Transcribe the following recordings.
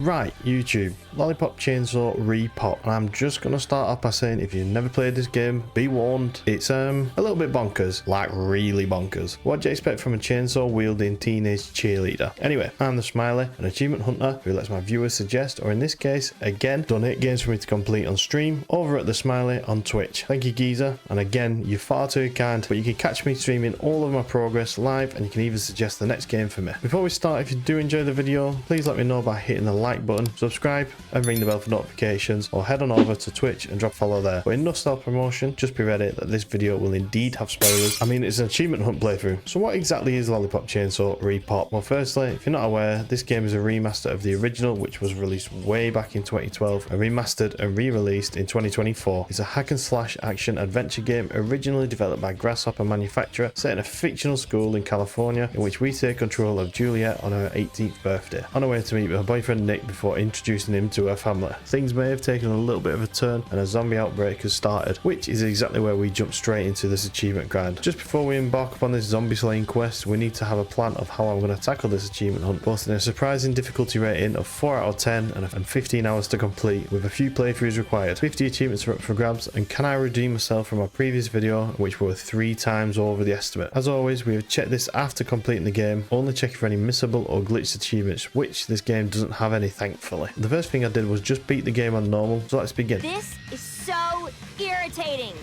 Right, YouTube, Lollipop Chainsaw Repop, and I'm just going to start off by saying if you've never played this game, be warned, it's a little bit bonkers, like really bonkers. What do you expect from a chainsaw wielding teenage cheerleader? Anyway, I'm the Smiley, an achievement hunter who lets my viewers suggest, or in this case, again, donate games for me to complete on stream over at the Smiley on Twitch. Thank you, Geezer, and again, you're far too kind, but you can catch me streaming all of my progress live, and you can even suggest the next game for me. Before we start, if you do enjoy the video, please let me know by hitting the like button, subscribe and ring the bell for notifications, or head on over to Twitch and drop follow there. But enough self-promotion, just be ready that this video will indeed have spoilers. I mean, it's an achievement hunt playthrough. So what exactly is Lollipop Chainsaw Repop? Well, firstly, if you're not aware, this game is a remaster of the original, which was released way back in 2012 and remastered and re-released in 2024. It's a hack and slash action adventure game originally developed by Grasshopper manufacturer, set in a fictional school in California in which we take control of Juliet on her 18th birthday, on her way to meet her boyfriend Nick before introducing him to her family. Things may have taken a little bit of a turn and a zombie outbreak has started, which is exactly where we jump straight into this achievement grind. Just before we embark upon this zombie slaying quest, we need to have a plan of how I'm going to tackle this achievement hunt, both in a surprising difficulty rating of 4 out of 10 and 15 hours to complete, with a few playthroughs required. 50 achievements are up for grabs, and can I redeem myself from our previous video, which were 3 times over the estimate. As always, we have checked this after completing the game, only checking for any missable or glitched achievements, which this game doesn't have any, thankfully. The first thing I did was just beat the game on normal, so let's begin. This is so irritating.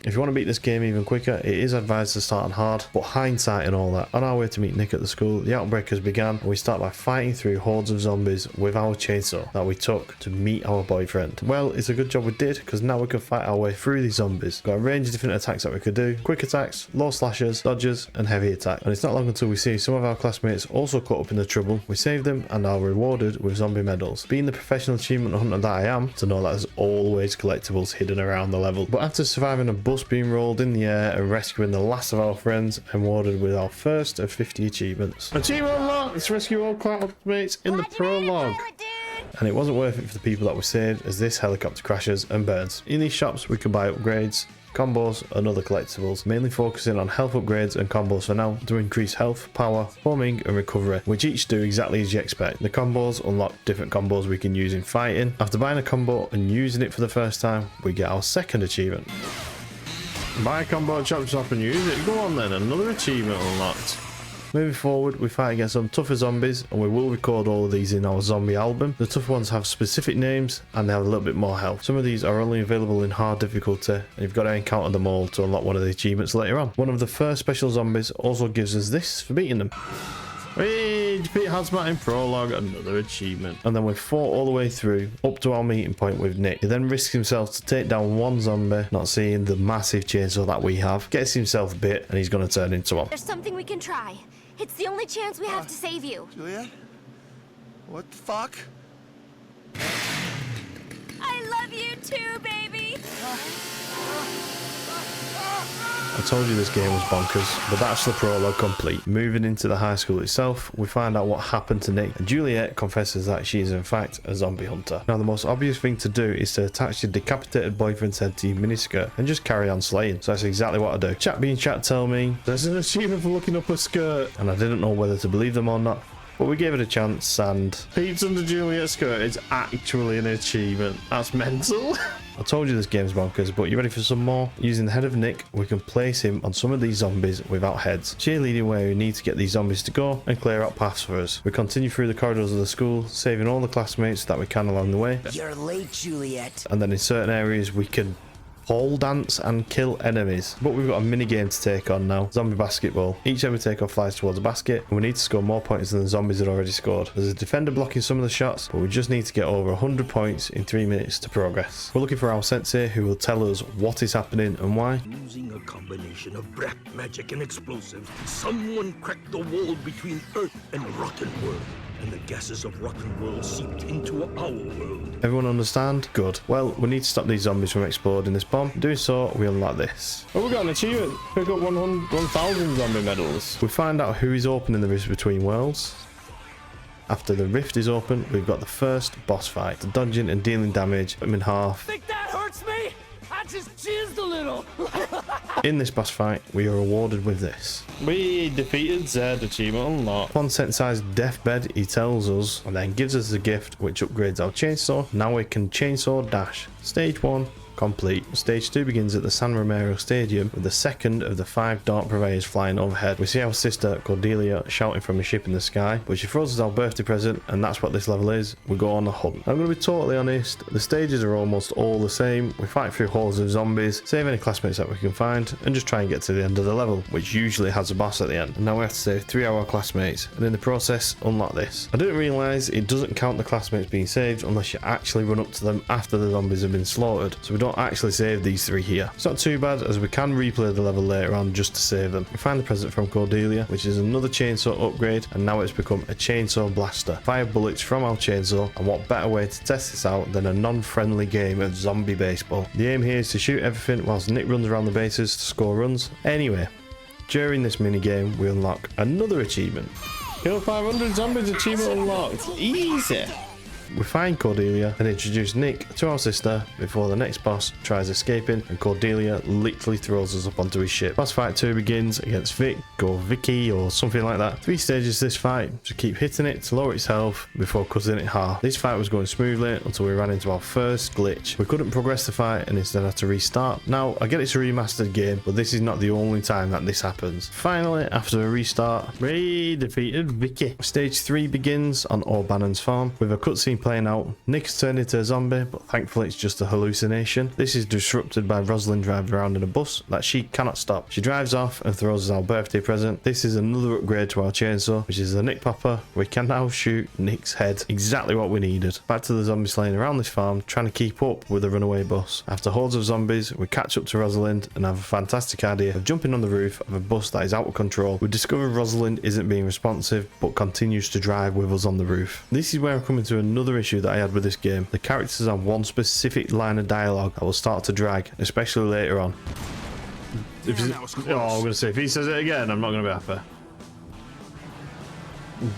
If you want to beat this game even quicker, it is advised to start on hard, but hindsight and all that. On our way to meet Nick at the school, the outbreak has begun, and we start by fighting through hordes of zombies with our chainsaw that we took to meet our boyfriend. Well, it's a good job we did, because now we can fight our way through these zombies. Got a range of different attacks that we could do: quick attacks, low slashers, dodges, and heavy attack. And it's not long until we see some of our classmates also caught up in the trouble. We save them and are rewarded with zombie medals. Being the professional achievement hunter that I am, to know that there's always collectibles hidden around the level. But after surviving a bus being rolled in the air and rescuing the last of our friends, I'm awarded with our first of 50 achievements. Achievement unlocked! Let's rescue all classmates in the prologue. And it wasn't worth it for the people that were saved, as this helicopter crashes and burns. In these shops we can buy upgrades, combos and other collectibles, mainly focusing on health upgrades and combos for now to increase health, power, homing and recovery, which each do exactly as you expect. The combos unlock different combos we can use in fighting. After buying a combo and using it for the first time, we get our second achievement. Buy a combo, chop shop and use it. Go on then, another achievement unlocked. Moving forward, we fight against some tougher zombies, and we will record all of these in our zombie album. The tough ones have specific names and they have a little bit more health. Some of these are only available in hard difficulty, and you've got to encounter them all to unlock one of the achievements later on. One of the first special zombies also gives us this for beating them. Hey, defeat Hazmat in prologue, another achievement. And then we fought all the way through up to our meeting point with Nick. He then risks himself to take down one zombie, not seeing the massive chainsaw that we have, gets himself bit, and he's going to turn into one. There's something we can try. It's the only chance we have to save you. Juliet? What the fuck? I love you too, baby. I told you this game was bonkers, but that's the prologue complete. Moving into the high school itself, we find out what happened to Nick, and Juliet confesses that she is in fact a zombie hunter. Now the most obvious thing to do is to attach your decapitated boyfriend's head to your miniskirt and just carry on slaying. So that's exactly what I do. Chat being chat tell me there's an achievement for looking up a skirt, and I didn't know whether to believe them or not. But we gave it a chance, and peeps under Juliet's skirt is actually an achievement. That's mental. I told you this game's bonkers, but you ready for some more? Using the head of Nick, we can place him on some of these zombies without heads, cheerleading where we need to get these zombies to go and clear out paths for us. We continue through the corridors of the school, saving all the classmates that we can along the way. You're late, Juliet. And then in certain areas we can pole dance and kill enemies. But we've got a mini game to take on now. Zombie basketball. Each time we take off flies towards a basket, and we need to score more points than the zombies had already scored. There's a defender blocking some of the shots, but we just need to get over 100 points in 3 minutes to progress. We're looking for our sensei, who will tell us what is happening and why. Using a combination of black magic and explosives, someone cracked the wall between Earth and Rotten World, and the gases of Rotten World seeped into our world. Everyone understand? Good. Well, we need to stop these zombies from exploding this bomb. Doing so, we unlock this. Oh, we got an achievement. We've got 1,000 zombie medals. We find out who is opening the rift between worlds. After the rift is open, we've got the first boss fight. The dodging and dealing damage, put him in half. Think that hurts me? I just jizzed a little. In this boss fight, we are awarded with this. We defeated Zed, achievement unlocked. Upon synthesized deathbed, he tells us and then gives us a gift which upgrades our chainsaw. Now we can chainsaw dash. Stage 1 complete. Stage 2 begins at the San Romero Stadium with the second of the 5 dark purveyors flying overhead. We see our sister Cordelia shouting from a ship in the sky, but she throws us our birthday present, and that's what this level is. We go on a hunt. I'm going to be totally honest, the stages are almost all the same. We fight through hordes of zombies, save any classmates that we can find, and just try and get to the end of the level, which usually has a boss at the end. And now we have to save 3 of our classmates, and in the process unlock this. I didn't realise it doesn't count the classmates being saved unless you actually run up to them after the zombies have been slaughtered, so we don't actually save these 3 here. It's not too bad, as we can replay the level later on just to save them. We find the present from Cordelia, which is another chainsaw upgrade, and now it's become a chainsaw blaster. Fire bullets from our chainsaw, and what better way to test this out than a non-friendly game of zombie baseball. The aim here is to shoot everything whilst Nick runs around the bases to score runs. Anyway, during this mini game we unlock another achievement. Kill 500 zombies, achievement unlocked. Easy. We find Cordelia and introduce Nick to our sister before the next boss tries escaping, and Cordelia literally throws us up onto his ship. Boss fight 2 begins against Vic or Vicky or something like that. 3 stages this fight, so keep hitting it to lower its health before cutting it half. This fight was going smoothly until we ran into our first glitch. We couldn't progress the fight and instead had to restart. Now I get it's a remastered game, but this is not the only time that this happens. Finally, after a restart, we defeated Vicky. Stage 3 begins on O'Bannon's farm with a cutscene playing out. Nick has turned into a zombie, but thankfully it's just a hallucination. This is disrupted by Rosalind driving around in a bus that she cannot stop. She drives off and throws us our birthday present. This is another upgrade to our chainsaw, which is the Nick Popper. We can now shoot Nick's head. Exactly what we needed. Back to the zombies slaying around this farm, trying to keep up with the runaway bus. After hordes of zombies, we catch up to Rosalind and have a fantastic idea of jumping on the roof of a bus that is out of control. We discover Rosalind isn't being responsive, but continues to drive with us on the roof. This is where I'm coming to another issue that I had with this game. The characters have one specific line of dialogue that will start to drag, especially later on. I'm going to say, if he says it again, I'm not going to be happy.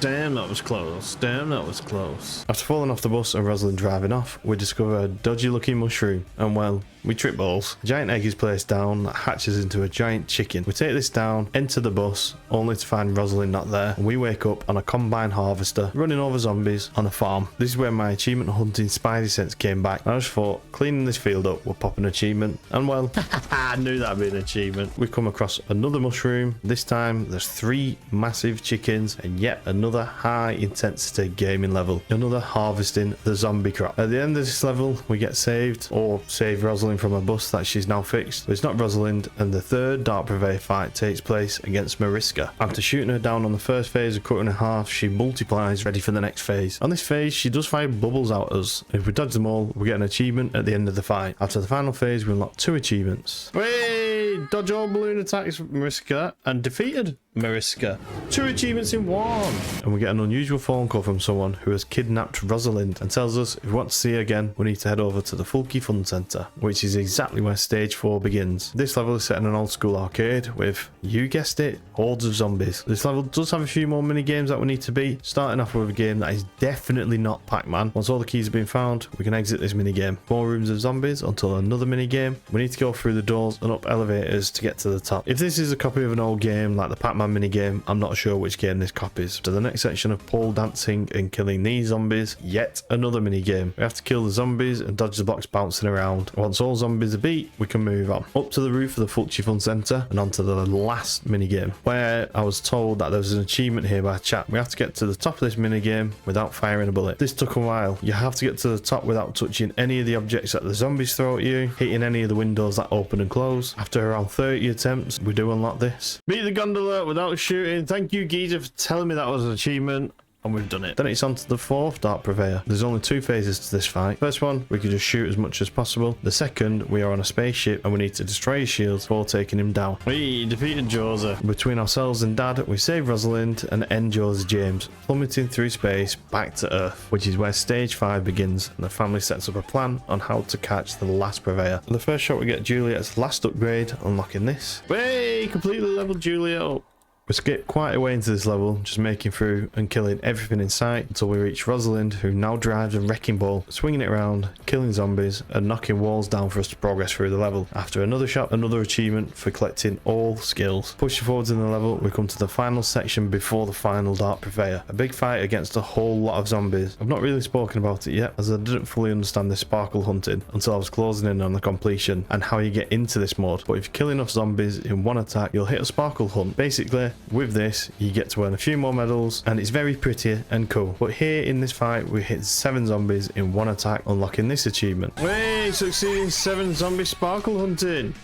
Damn, that was close. Damn, that was close. After falling off the bus and Rosalind driving off, we discover a dodgy looking mushroom, and well, we trip balls. A giant egg is placed down that hatches into a giant chicken. We take this down, enter the bus, only to find Rosalind not there, and we wake up on a combine harvester running over zombies on a farm. This is where my achievement hunting spidey sense came back. I just thought cleaning this field up would pop an achievement, and well, I knew that'd be an achievement. We come across another mushroom. This time there's 3 massive chickens and yet another high intensity gaming level, another harvesting the zombie crop. At the end of this level we get saved, or save Rosalind from a bus that she's now fixed, but it's not Rosalind, and the third Dark Purveyor fight takes place against Mariska. After shooting her down on the first phase and cutting her in half, she multiplies ready for the next phase. On this phase she does fire bubbles out at us. If we dodge them all, we get an achievement at the end of the fight. After the final phase we unlock 2 achievements. Whee! Dodge all balloon attacks Mariska and defeated Mariska. 2 achievements in 1. And we get an unusual phone call from someone who has kidnapped Rosalind and tells us if we want to see her again we need to head over to the Fulky Fun Centre, which is exactly where stage 4 begins. This level is set in an old school arcade with, you guessed it, hordes of zombies. This level does have a few more mini games that we need to beat, starting off with a game that is definitely not Pac-Man. Once all the keys have been found, we can exit this mini game. 4 rooms of zombies until another mini game. We need to go through the doors and up elevators to get to the top. If this is a copy of an old game like the Pac-Man mini game, I'm not sure which game this copies. To the next section of pole dancing and killing these zombies, yet another mini game. We have to kill the zombies and dodge the blocks bouncing around. Once all zombies are beat, we can move on up to the roof of the Fulci Fun Centre and onto the last mini game, where I was told that there was an achievement here by chat. We have to get to the top of this mini game without firing a bullet. This took a while. You have to get to the top without touching any of the objects that the zombies throw at you, hitting any of the windows that open and close. After around 30 attempts, we do unlock this. Beat the gondola without shooting. Thank you, Geezer, for telling me that was an achievement. And we've done it. Then it's on to the 4th Dark Purveyor. There's only 2 phases to this fight. First one, we can just shoot as much as possible. The second, we are on a spaceship and we need to destroy his shields before taking him down. We defeated Joseph. Between ourselves and Dad, we save Rosalind and end Joseph James, plummeting through space back to Earth, which is where stage 5 begins, and the family sets up a plan on how to catch the last Purveyor. In the first shot, we get Juliet's last upgrade, unlocking this. Way completely leveled Juliet up. We skip quite a way into this level, just making through and killing everything in sight until we reach Rosalind, who now drives a wrecking ball, swinging it around, killing zombies and knocking walls down for us to progress through the level. After another shot, another achievement for collecting all skills. Pushing forwards in the level, we come to the final section before the final Dark Purveyor. A big fight against a whole lot of zombies. I've not really spoken about it yet, as I didn't fully understand this sparkle hunting until I was closing in on the completion and how you get into this mode. But if you kill enough zombies in one attack, you'll hit a sparkle hunt. Basically, with this, you get to earn a few more medals, and it's very pretty and cool. But here in this fight, we hit 7 zombies in one attack, unlocking this achievement. Way succeeding 7 zombie sparkle hunting.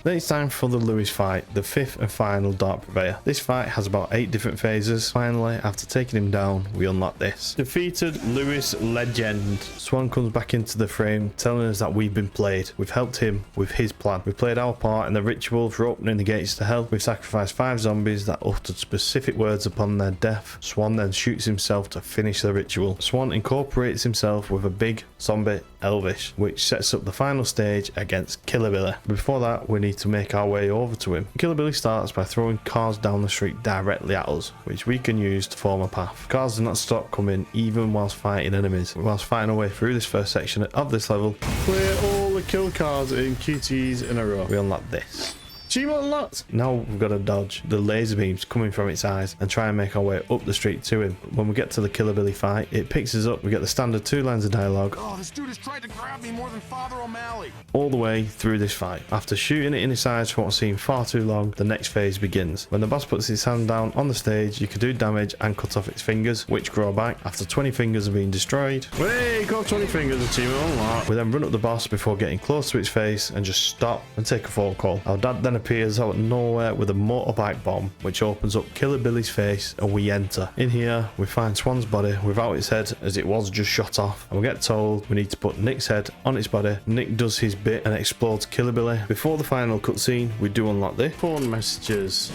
Then it's time for the Lewis fight, the 5th and final Dark Purveyor. This fight has about 8 different phases. Finally, after taking him down, we unlock this. Defeated Lewis Legend. Swan comes back into the frame, telling us that we've been played. We've helped him with his plan. We've played our part in the ritual for opening the gates to hell. We've sacrificed 5 zombies that uttered specific words upon their death. Swan then shoots himself to finish the ritual. Swan incorporates himself with a big zombie Elvish, which sets up the final stage against Killer Billy. Before that, we need to make our way over to him. Killer Billy starts by throwing cars down the street directly at us, which we can use to form a path. Cars do not stop coming even whilst fighting enemies. Whilst fighting our way through this first section of this level, clear all the kill cars in QTs in a row. We unlock this. Achievement unlocked! Now we've got to dodge the laser beams coming from its eyes and try and make our way up the street to him. When we get to the Killer Billy fight, it picks us up. We get the standard 2 lines of dialogue. Oh, this dude has tried to grab me more than Father O'Malley. All the way through this fight. After shooting it in its eyes for what seemed far too long, the next phase begins. When the boss puts his hand down on the stage, you can do damage and cut off its fingers, which grow back after 20 fingers have been destroyed. Way, got 20 fingers, achievement unlocked. We then run up the boss before getting close to its face and just stop and take a phone call. Our dad then appears out of nowhere with a motorbike bomb, which opens up Killer Billy's face, and we enter. In here, we find Swan's body without its head, as it was just shot off, and we get told we need to put Nick's head on its body. Nick does his bit and explodes Killer Billy. Before the final cutscene, we do unlock this. Phone messages.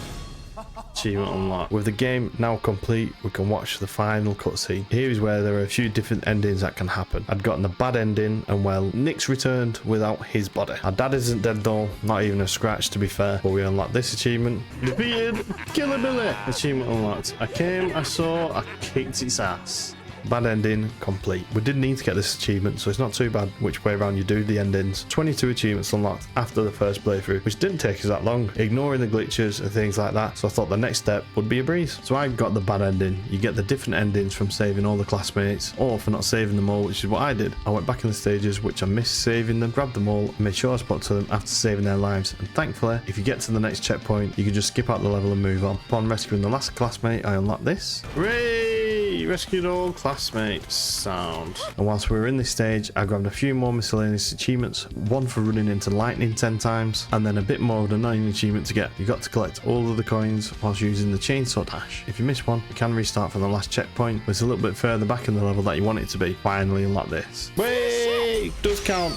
Achievement unlocked. With the game now complete, we can watch the final cutscene. Here is where there are a few different endings that can happen. I'd gotten a bad ending, and well, Nick's returned without his body. Our dad isn't dead though, not even a scratch to be fair, but we unlocked this achievement. Defeated Killer Billy. Achievement unlocked. I came, I saw, I kicked its ass. Bad ending complete. We did need to get this achievement, so it's not too bad which way around you do the endings. 22 achievements unlocked after the first playthrough, which didn't take us that long, ignoring the glitches and things like that, so I thought the next step would be a breeze. So I got the bad ending. You get the different endings from saving all the classmates, or for not saving them all, which is what I did. I went back in the stages which I missed saving them, grabbed them all, and made sure I spoke to them after saving their lives, and thankfully, if you get to the next checkpoint, you can just skip out the level and move on. Upon rescuing the last classmate, I unlocked this. Hooray! Rescued all classmates. Sound. And whilst we were in this stage, I grabbed a few more miscellaneous achievements, one for running into lightning 10 times, and then a bit more of an annoying achievement to get. You got to collect all of the coins whilst using the chainsaw dash. If you miss one, you can restart from the last checkpoint, but it's a little bit further back in the level that you want it to be. Finally unlock this. Wait! Does count.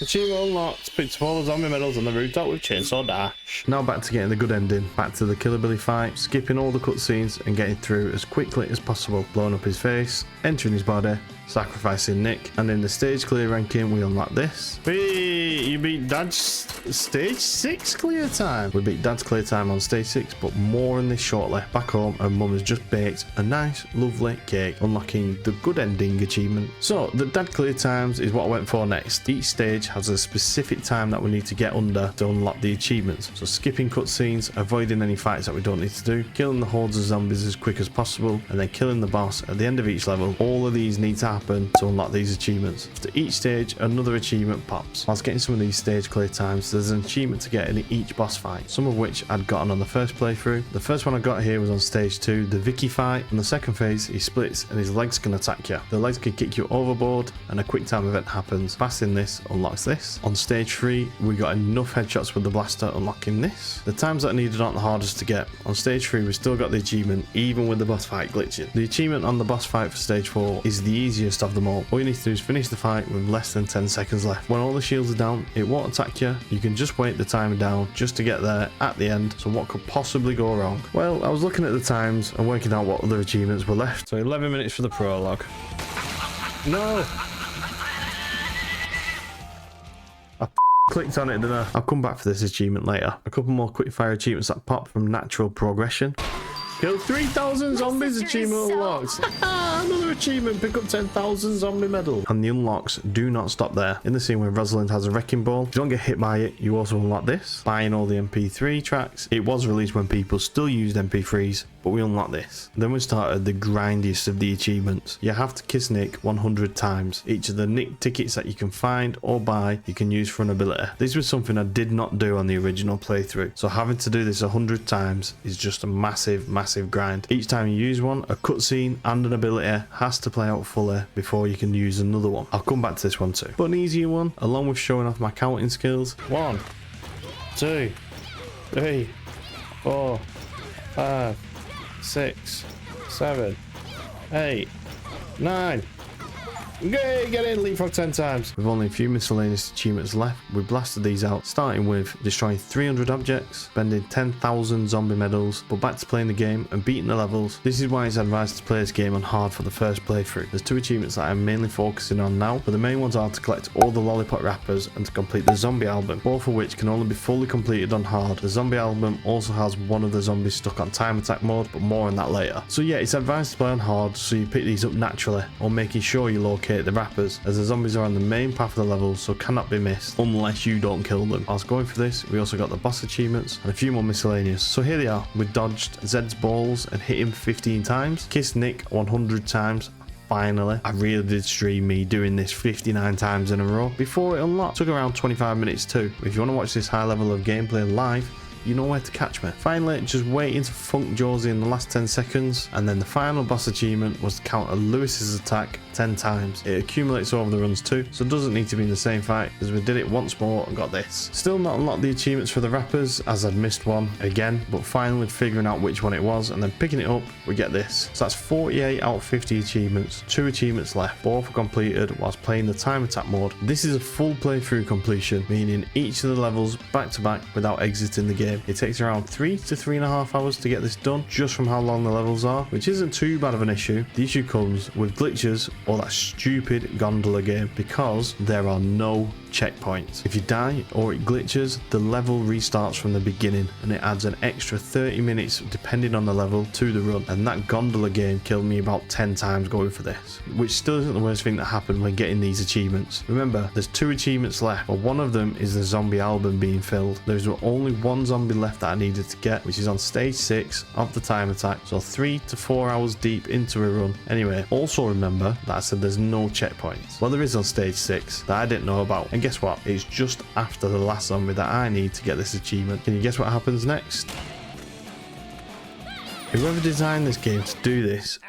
Achievement unlocked. Picked up all the zombie medals on the rooftop with chainsaw dash. Now back to getting the good ending. Back to the Killer Billy fight, skipping all the cutscenes and getting through as quickly as possible. Blowing up his face, entering his body, sacrificing Nick, and in the stage clear ranking we unlock this. Wait, you beat Dad's stage 6 clear time. We beat Dad's clear time on stage 6, but more on this shortly. Back home, and Mum has just baked a nice lovely cake, unlocking the good ending achievement. So the Dad clear times is what I went for next. Each stage has a specific time that we need to get under to unlock the achievements. So skipping cutscenes, avoiding any fights that we don't need to do, killing the hordes of zombies as quick as possible, and then killing the boss at the end of each level. All of these need to happen to unlock these achievements. After each stage, another achievement pops. Whilst getting some of these stage clear times, there's an achievement to get in each boss fight, some of which I'd gotten on the first playthrough. The first one I got here was on stage 2, the Vicky fight. On the second phase, he splits and his legs can attack you. The legs can kick you overboard, and a quick time event happens. Passing this unlocks this. On stage 3, we got enough headshots with the blaster, unlocking this. The times that I needed aren't the hardest to get. On stage 3, we still got the achievement, even with the boss fight glitching. The achievement on the boss fight for stage 4 is the easiest of them all. All you need to do is finish the fight with less than 10 seconds left. When all the shields are down, it won't attack you. You can just wait the timer down just to get there at the end. So what could possibly go wrong? Well, I was looking at the times and working out what other achievements were left. So 11 minutes for the prologue. No! Clicked on it, didn't I? I'll come back for this achievement later. A couple more quickfire achievements that pop from natural progression. Kill 3,000 zombies, sister is achievement so unlocks. Another achievement, pick up 10,000 zombie medal. And the unlocks do not stop there. In the scene where Rosalind has a wrecking ball, if you don't get hit by it, you also unlock this. Buying all the MP3 tracks. It was released when people still used MP3s, but we unlocked this. Then we started the grindiest of the achievements. You have to kiss Nick 100 times. Each of the Nick tickets that you can find or buy, you can use for an ability. This was something I did not do on the original playthrough, so having to do this 100 times is just a massive grind. Each time you use one, a cutscene and an ability has to play out fully before you can use another one. I'll come back to this one too. But an easier one, along with showing off my counting skills. 1, 2, 3, 4, 5, 6, 7, 8, 9. Yay, get in, leapfrog 10 times. With only a few miscellaneous achievements left, we blasted these out, starting with destroying 300 objects, spending 10,000 zombie medals, but back to playing the game and beating the levels. This is why it's advised to play this game on hard for the first playthrough. There's 2 achievements that I'm mainly focusing on now, but the main ones are to collect all the lollipop wrappers and to complete the zombie album, both of which can only be fully completed on hard. The zombie album also has one of the zombies stuck on time attack mode, but more on that later. So yeah, it's advised to play on hard, so you pick these up naturally, or making sure you locate the wrappers, as the zombies are on the main path of the level, so cannot be missed unless you don't kill them. Whilst going for this, we also got the boss achievements and a few more miscellaneous. So here they are. We dodged Zed's balls and hit him 15 times, kissed Nick 100 times. Finally, I really did stream me doing this 59 times in a row before it unlocked. Took around 25 minutes too. If you want to watch this high level of gameplay live, you know where to catch me. Finally, just waiting to funk Josie in the last 10 seconds, and then the final boss achievement was to counter Lewis's attack 10 times. It accumulates over the runs too, so it doesn't need to be in the same fight, as we did it once more and got this. Still not unlocked the achievements for the rappers, as I'd missed one again, but finally figuring out which one it was and then picking it up, we get this. So that's 48 out of 50 achievements, 2 achievements left, both are completed whilst playing the time attack mode. This is a full playthrough completion, meaning each of the levels back to back without exiting the game. It takes around 3 to 3.5 hours to get this done, just from how long the levels are, which isn't too bad of an issue. The issue comes with glitches or that stupid gondola game, because there are no checkpoints. If you die or it glitches, the level restarts from the beginning, and it adds an extra 30 minutes depending on the level to the run. And that gondola game killed me about 10 times going for this, which still isn't the worst thing that happened when getting these achievements. Remember, there's 2 achievements left, but one of them is the zombie album being filled. There's only 1 zombie left that I needed to get, which is on stage 6 of the time attack, so 3 to 4 hours deep into a run. Anyway, also remember that I said there's no checkpoints. Well, there is on stage 6 that I didn't know about, and guess what? It's just after the last zombie that I need to get this achievement. Can you guess what happens next? Whoever designed this game to do this,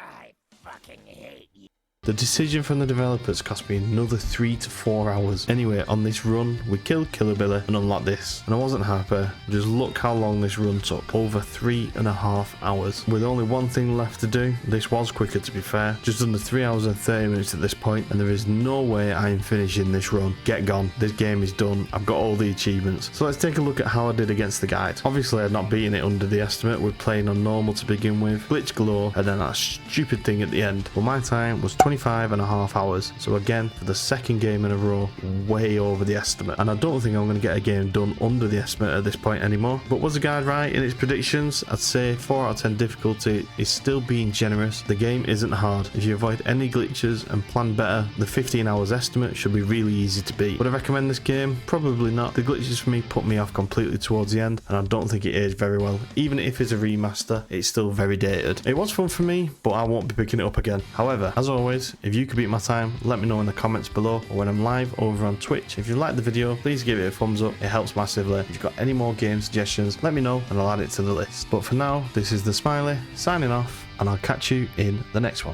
the decision from the developers cost me another 3 to 4 hours. Anyway, on this run, we killed Killer Billy and unlocked this. And I wasn't happy. Just look how long this run took. Over 3.5 hours. With only one thing left to do. This was quicker, to be fair. Just under 3 hours and 30 minutes at this point, and there is no way I am finishing this run. Get gone. This game is done. I've got all the achievements. So let's take a look at how I did against the guide. Obviously, I'd not beaten it under the estimate. We're playing on normal to begin with. Glitch galore, and then that stupid thing at the end. But my time was 25.5 hours. So again, for the second game in a row, way over the estimate. And I don't think I'm going to get a game done under the estimate at this point anymore. But was the guide right in its predictions? I'd say 4 out of 10 difficulty is still being generous. The game isn't hard. If you avoid any glitches and plan better, the 15 hours estimate should be really easy to beat. Would I recommend this game? Probably not. The glitches for me put me off completely towards the end, and I don't think it aged very well. Even if it's a remaster, it's still very dated. It was fun for me, but I won't be picking it up again. However, as always, if you could beat my time, let me know in the comments below, or when I'm live over on Twitch. If you liked the video, please give it a thumbs up. It helps massively. If you've got any more game suggestions, let me know and I'll add it to the list. But for now, this is the Smiley signing off, and I'll catch you in the next one.